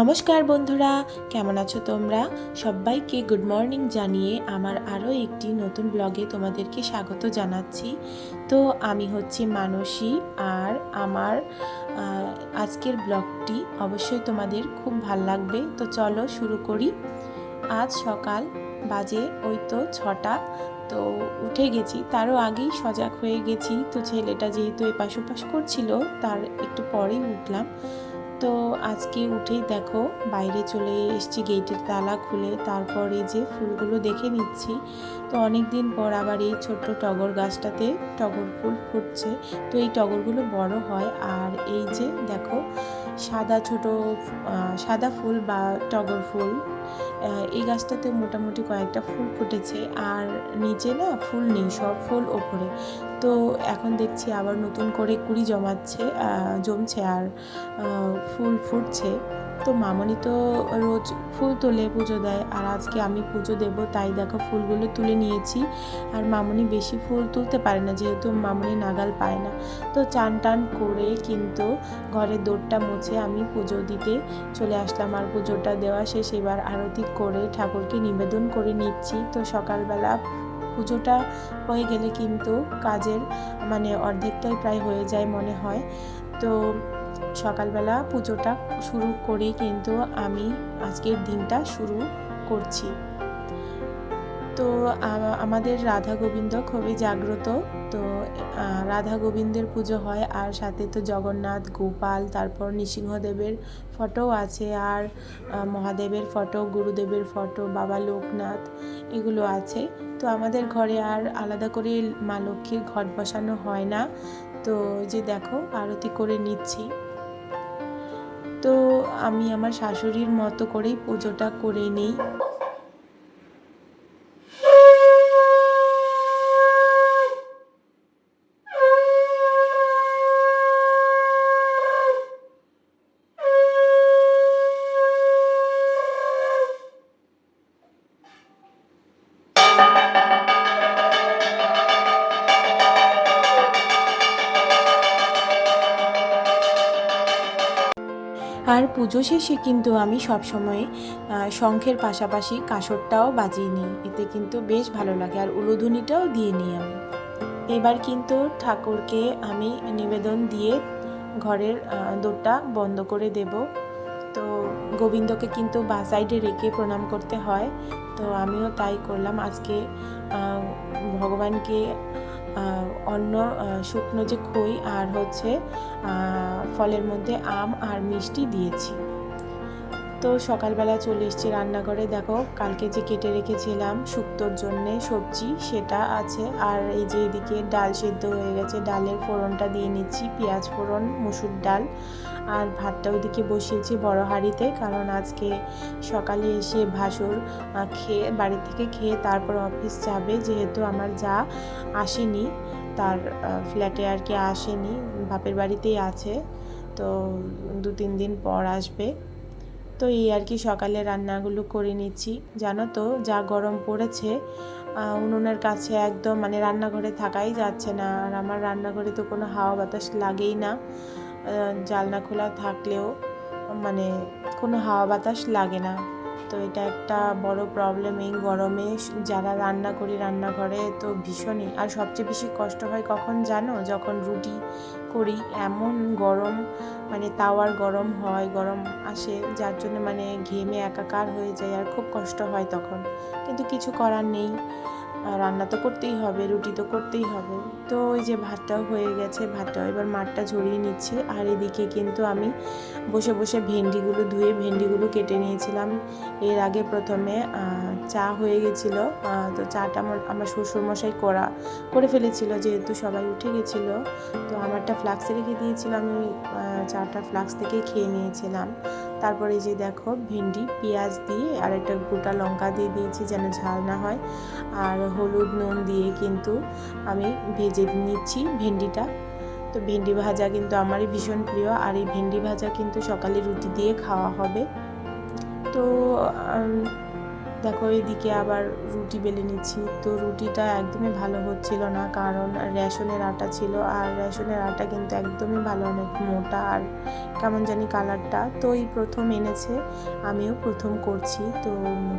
নমস্কার বন্ধুরা, কেমন আছো তোমরা? সবাইকে গুড মর্নিং জানিয়ে আমার আরও একটি নতুন ব্লগে তোমাদেরকে স্বাগত জানাচ্ছি। তো আমি হচ্ছি মানসী, আর আমার আজকের ব্লগটি অবশ্যই তোমাদের খুব ভাল লাগবে। তো চলো শুরু করি। আজ সকাল বাজে ওই তো 6টা। তো উঠে গেছি, তারও আগেই সজাগ হয়ে গেছি। তো ছেলেটা যেহেতু এপাশ ওপাশ করছিল, তার একটু পরেই উঠলাম। তো আজকে উঠেই দেখো বাইরে চলে এসেছি, গেটের তালা খুলে। তারপরে যে ফুলগুলো দেখে নিচ্ছি। তো অনেক দিন পর আবার এই ছোট্ট টগর গাছটাতে টগর ফুল ফুটছে। তো এই টগরগুলো বড় হয়, আর এই যে দেখো সাদা ছোট সাদা ফুল বা টগর ফুল, এই গাছটাতে মোটামুটি কয়েকটা ফুল ফুটেছে, আর নিচে না ফুল নেই, সব ফুল ওপরে। তো এখন দেখছি আবার নতুন করে কুড়ি জমছে আর ফুল ফুটছে। তো মামনি তো রোজ ফুল তুলে পুজো দেয়, আর আজকে আমি পুজো দেব, তাই দেখো ফুলগুলো তুলে নিয়েছি। আর মামনি বেশি ফুল তুলতে পারে না, যেহেতু মামনি নাগাল পায় না। তো চান টান করে কিন্তু ঘরের দৌড়টা মুছে আমি পুজো দিতে চলে আসলাম। আর পুজোটা দেওয়া শেষ, এবার আরতি করে ঠাকুরকে নিবেদন করে নিচ্ছি। তো সকালবেলা পুজোটা হয়ে গেলে কিন্তু কাজের অর্ধেকটাই প্রায় হয়ে যায় মনে হয়। তো সকালবেলা পুজোটা শুরু করেই কিন্তু আমি আজকের দিনটা শুরু করছি। তো আমাদের রাধা গোবিন্দ খুবই জাগ্রত। তো রাধা গোবিন্দের পুজো হয়, আর সাথে তো জগন্নাথ, গোপাল, তারপর নৃসিংহদেবের ফটোও আছে, আর মহাদেবের ফটো, গুরুদেবের ফটো, বাবা লোকনাথ, এগুলো আছে। তো আমাদের ঘরে আর আলাদা করে মা লক্ষ্মীর ঘট বসানো হয় না। তো যে দেখো আরতি করে নিচ্ছি। তো আমি আমার শাশুড়ির মতো করেই পুজোটা করে নিই। আর পুজো শেষে কিন্তু আমি সবসময় শঙ্খের পাশাপাশি কাঁসরটাও বাজিয়ে নিই, এতে কিন্তু বেশ ভালো লাগে, আর উলুধ্বনিটাও দিয়ে নিই আমি। এবার কিন্তু ঠাকুরকে আমি নিবেদন দিয়ে ঘরের দোরটা বন্ধ করে দেব। তো গোবিন্দকে কিন্তু বাঁ সাইডে রেখে প্রণাম করতে হয়, তো আমিও তাই করলাম। আজকে ভগবানকে অন্য শুকনো যে খই আর হচ্ছে ফলের মধ্যে আম আর মিষ্টি দিয়েছি। তো সকালবেলা চলে এসেছি রান্নাঘরে। দেখো কালকে যে কেটে রেখেছিলাম শুক্তোর জন্যে সবজি, সেটা আছে। আর এই যে এদিকে ডাল সেদ্ধ হয়ে গেছে, ডালের ফোড়নটা দিয়ে নিচ্ছি, পেঁয়াজ ফোড়ন, মুসুর ডাল। আর ভাতটা ওইদিকে বসিয়েছি বড় হাঁড়িতে, কারণ আজকে সকালে এসে ভাসুর খেয়ে বাড়ি থেকে খেয়ে তারপর অফিস যাবে, যেহেতু আমার যা আসেনি, তার ফ্ল্যাটে আর কি আসেনি, বাপের বাড়িতেই আছে। তো 2-3 দিন পর আসবে। তো এই আর কি সকালে রান্নাগুলো করে নিচ্ছি। জানো তো যা গরম পড়েছে, উনুনের কাছে একদম রান্নাঘরে থাকাই যাচ্ছে না। আর আমার রান্নাঘরে তো কোনো হাওয়া বাতাস লাগেই না, জানলা খোলা থাকলেও কোনো হাওয়া বাতাস লাগে না। তো এটা একটা বড় প্রবলেম এই গরমে। যারা রান্না করি রান্নাঘরে, তো ভীষণই। আর সবচেয়ে বেশি কষ্ট হয় কখন জানো? যখন রুটি করি, এমন গরম, তাওয়ার গরম হয়, গরম আসে, যার জন্য ঘেমে একাকার হয়ে যায়, আর খুব কষ্ট হয় তখন। কিন্তু কিছু করার নেই, রান্না তো করতেই হবে, রুটি তো করতেই হবে। তো ওই যে ভাতটাও হয়ে গেছে, ভাতটাও এবার মাঠটা ঝরিয়ে নিচ্ছি। আর এদিকে কিন্তু আমি বসে বসে ভেন্ডিগুলো ধুয়ে ভেন্ডিগুলো কেটে নিয়েছিলাম। এর আগে প্রথমে চা হয়ে গেছিলো। তো চাটা আমার শ্বশুরমশাই করে ফেলেছিল, যেহেতু সবাই উঠে গেছিলো। তো আমারটা ফ্লাক্সে রেখে দিয়েছিল, আমি চাটা ফ্লাক্স থেকেই খেয়ে নিয়েছিলাম। তারপরে এই যে দেখো ভেন্ডি পেঁয়াজ দিয়ে আর একটা গোটা লঙ্কা দিয়ে দিয়েছি, যেন ঝাল না হয়। আর হলুদ নুন দিয়ে কিন্তু আমি ভেজে নিচ্ছি ভেন্ডিটা। তো ভেন্ডি ভাজা কিন্তু আমারই ভীষণ প্রিয়, আর এই ভেন্ডি ভাজা কিন্তু সকালে রুটি দিয়ে খাওয়া হবে। তো দেখো এদিকে আবার রুটি বেলে নিচ্ছি। তো রুটিটা একদমই ভালো হচ্ছিল না, কারণ রেশনের আটা ছিল, আর রেশনের আটা কিন্তু একদমই ভালো, অনেক মোটা আর কেমন জানি কালারটা। তো এই প্রথম এনেছে, আমিও প্রথম করছি। তো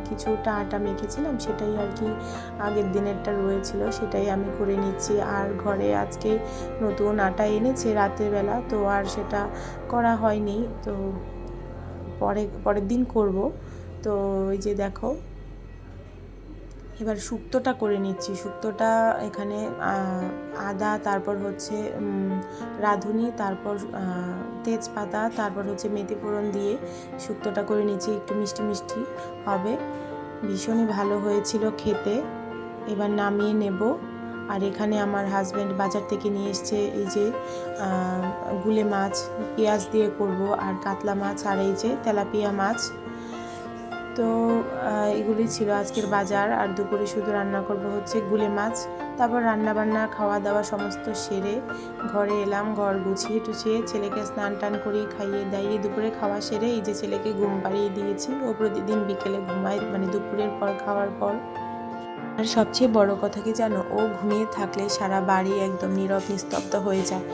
কিছুটা আটা মেখেছিলাম, সেটাই আর কি আগের দিনেরটা রয়েছিল, সেটাই আমি করে নিচ্ছি। আর ঘরে আজকে নতুন আটা এনেছে রাতের বেলা, তো আর সেটা করা হয়নি, তো পরের দিন করব। তো ওই যে দেখো এবার শুক্তোটা করে নিচ্ছি। শুক্তোটা এখানে আদা, তারপর হচ্ছে রাঁধুনি, তারপর তেজপাতা, তারপর হচ্ছে মেথি ফোড়ন দিয়ে শুক্তোটা করে নিচ্ছি। একটু মিষ্টি মিষ্টি হবে, ভীষণই ভালো হয়েছিল খেতে। এবার নামিয়ে নেব। আর এখানে আমার হাজব্যান্ড বাজার থেকে নিয়ে এসছে এই যে গুলে মাছ, পেঁয়াজ দিয়ে করব, আর কাতলা মাছ, আর এই যে তেলাপিয়া মাছ। তো এগুলি ছিল আজকের বাজার। আর দুপুরে শুধু রান্না করব হচ্ছে গুলে মাছ। তারপর রান্নাবান্না খাওয়া দাওয়া সমস্ত সেরে ঘরে এলাম, ঘর গুছিয়ে টুছিয়ে ছেলেকে স্নান টান করিয়ে খাইয়ে দাইয়ে দুপুরে খাওয়া সেরে এই যে ছেলেকে ঘুম পাড়িয়ে দিয়েছি। ও প্রতিদিন বিকেলে ঘুমায়, মানে দুপুরের পর খাওয়ার পর। আর সবচেয়ে বড় কথা কি জানো, ও ঘুমিয়ে থাকলে সারা বাড়ি একদম নীরব নিস্তব্ধ হয়ে যায়।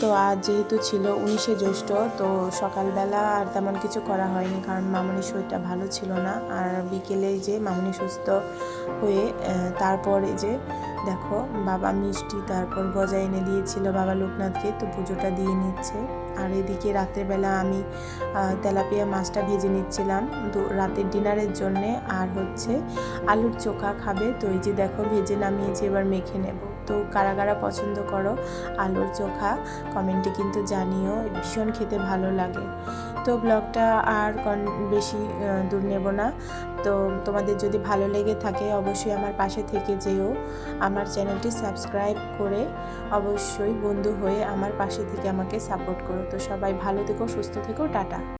তো আজ যেহেতু ছিল 19শে জ্যৈষ্ঠ, তো সকালবেলা আর তেমন কিছু করা হয়নি, কারণ মামনির শরীরটা ভালো ছিল না। আর বিকেলে যে মামনি সুস্থ হয়ে তারপর এই যে দেখো বাবা মিষ্টি তারপর গজা এনে দিয়েছিল বাবা লোকনাথকে, তো পুজোটা দিয়ে নিচ্ছে। আর এদিকে রাত্রেবেলা আমি তেলাপিয়া মাছটা ভেজে নিচ্ছিলাম রাতের ডিনারের জন্যে। আর হচ্ছে আলুর চোখা খাবে, তো এই যে দেখো ভেজে নামিয়েছি, এবার মেখে নেব। তো কারা কারা পছন্দ করো আলুর চোখা কমেন্টে কিন্তু জানিও, ভীষণ খেতে ভালো লাগে। তো ব্লগটা আর বেশি দূর নেব না। তো তোমাদের যদি ভালো লেগে থাকে অবশ্যই আমার পাশে থেকে যেও, আমার চ্যানেলটি সাবস্ক্রাইব করে অবশ্যই বন্ধু হয়ে আমার পাশে থেকে আমাকে সাপোর্ট করো। তো সবাই ভালো থেকো, সুস্থ থেকো, টাটা।